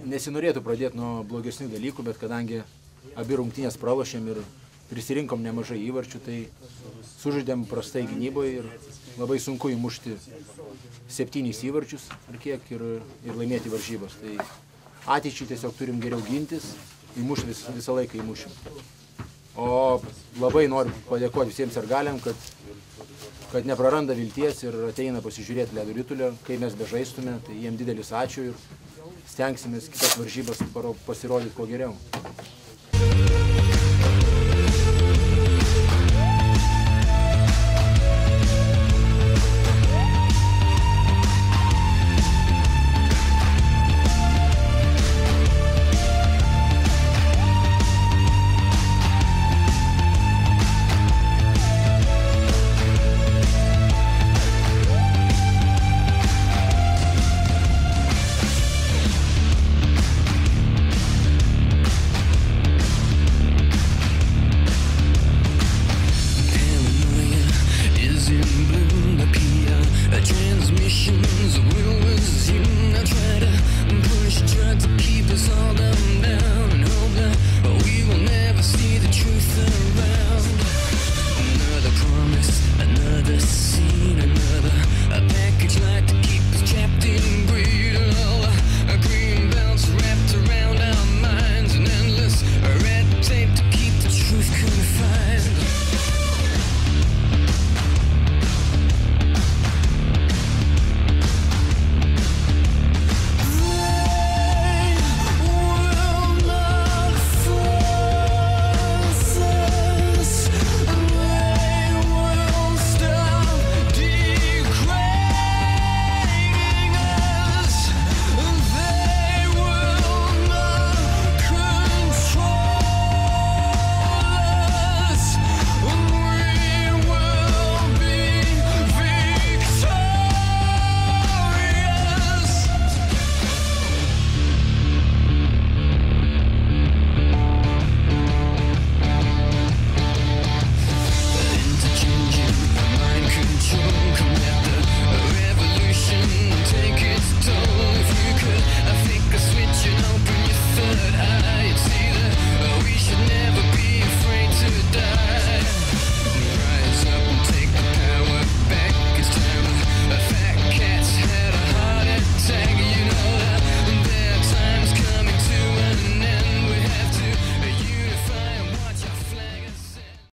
Nesinorėtų pradėti nuo blogesnių dalykų, bet kadangi abi rungtynės pralošėm ir prisirinkom nemažai įvarčių, tai sužaidėm prastai gynyboje ir labai sunku įmušti 7 įvarčius ar kiek ir laimėti varžybas. Tai ateičiai tiesiog turim geriau gintis, įmušti visą laiką įmušim. O labai noriu padėkoti visiems sirgaliam, kad nepraranda vilties ir ateina pasižiūrėti ledo ritulio, kai mes bežaistume, tai jiem didelis ačiū ir stengsimės kitas varžybas pasirodyti kuo geriau.